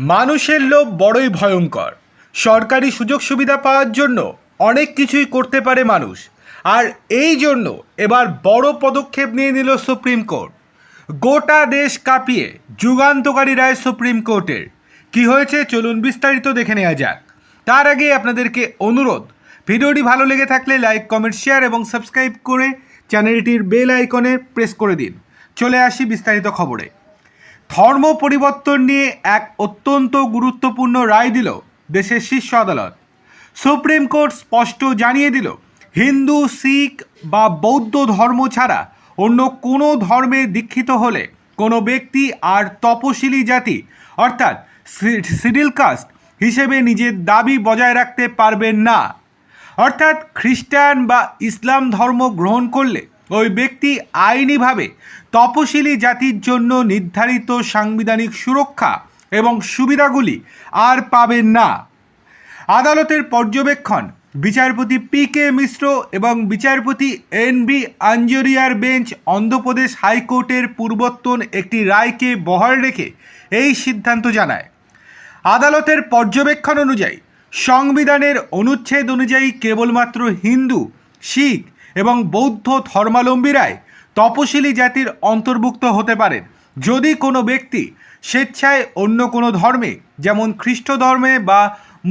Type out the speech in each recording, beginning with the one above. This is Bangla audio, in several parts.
মানুষের লোভ বড়ই ভয়ঙ্কর। সরকারি সুযোগ সুবিধা পাওয়ার জন্য অনেক কিছুই করতে পারে মানুষ, আর এই জন্য এবার বড় পদক্ষেপ নিয়ে নিল সুপ্রিম কোর্ট। গোটা দেশ কাঁপিয়ে যুগান্তকারী রায় সুপ্রিম কোর্টের। কি হয়েছে চলুন বিস্তারিত দেখে নেওয়া যাক। তার আগে আপনাদেরকে অনুরোধ, ভিডিওটি ভালো লেগে থাকলে লাইক, কমেন্ট, শেয়ার এবং সাবস্ক্রাইব করে চ্যানেলটির বেল আইকনে প্রেস করে দিন। চলে আসি বিস্তারিত খবরে। ধর্ম পরিবর্তন নিয়ে এক অত্যন্ত গুরুত্বপূর্ণ রায় দিল দেশের শীর্ষ আদালত। সুপ্রিম কোর্ট স্পষ্ট জানিয়ে দিল, হিন্দু, শিখ বা বৌদ্ধ ধর্ম ছাড়া অন্য কোনো ধর্মে দীক্ষিত হলে কোনো ব্যক্তি আর তপশিলি জাতি অর্থাৎ শিডিউল কাস্ট হিসেবে নিজের দাবি বজায় রাখতে পারবেন না। অর্থাৎ খ্রিস্টান বা ইসলাম ধর্ম গ্রহণ করলে ওই ব্যক্তি আইনিভাবে তপশিলি জাতির জন্য নির্ধারিত সাংবিধানিক সুরক্ষা এবং সুবিধাগুলি আর পাবেন না। আদালতের পর্যবেক্ষণ, বিচারপতি পি.কে. মিশ্র এবং বিচারপতি এন.বি. আঞ্জরিয়ার বেঞ্চ অন্ধ্রপ্রদেশ হাইকোর্টের পূর্বতন একটি রায়কে বহাল রেখে এই সিদ্ধান্ত জানায়। আদালতের পর্যবেক্ষণ অনুযায়ী সংবিধানের অনুচ্ছেদ অনুযায়ী কেবলমাত্র হিন্দু, শিখ এবং বৌদ্ধ ধর্মাবলম্বীরাই তপশিলি জাতির অন্তর্ভুক্ত হতে পারেন। যদি কোনো ব্যক্তি স্বেচ্ছায় অন্য কোনো ধর্মে যেমন খ্রিস্ট ধর্মে বা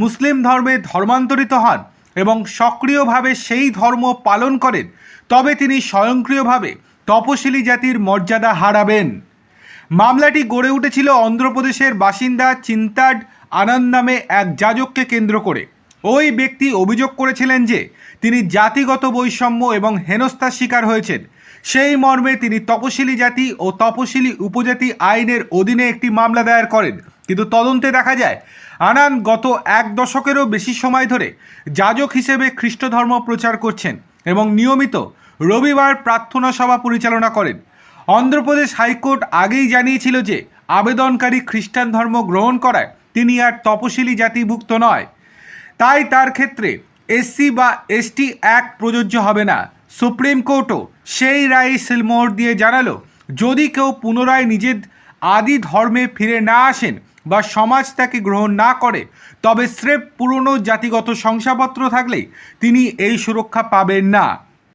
মুসলিম ধর্মে ধর্মান্তরিত হন এবং সক্রিয়ভাবে সেই ধর্ম পালন করেন, তবে তিনি স্বয়ংক্রিয়ভাবে তপশিলি জাতির মর্যাদা হারাবেন। মামলাটি গড়ে উঠেছিল অন্ধ্রপ্রদেশের বাসিন্দা চিন্তাড আনন্দ নামে এক যাজককে কেন্দ্র করে। ওই ব্যক্তি অভিযোগ করেছিলেন যে তিনি জাতিগত বৈষম্য এবং হেনস্থার শিকার হয়েছেন। সেই মর্মে তিনি তপশিলি জাতি ও তপশিলি উপজাতি আইনের অধীনে একটি মামলা দায়ের করেন। কিন্তু তদন্তে দেখা যায় আনন্দ গত এক দশকেরও বেশি সময় ধরে যাজক হিসেবে খ্রিস্ট ধর্ম প্রচার করছেন এবং নিয়মিত রবিবার প্রার্থনা সভা পরিচালনা করেন। অন্ধ্রপ্রদেশ হাইকোর্ট আগেই জানিয়েছিল যে আবেদনকারী খ্রিস্টান ধর্ম গ্রহণ করায় তিনি আর তপশিলি জাতিভুক্ত নয়, তাই তার ক্ষেত্রে এসসি বা এসটি অ্যাক্ট প্রযোজ্য হবে না। সুপ্রিম কোর্টও সেই রায়ে সিলমোহর দিয়ে জানালো, যদি কেউ পুনরায় নিজের আদি ধর্মে ফিরে না আসেন বা সমাজ তাকে গ্রহণ না করে, তবে স্রেফ পুরনো জাতিগত শংসাপত্র থাকলেই তিনি এই সুরক্ষা পাবেন না।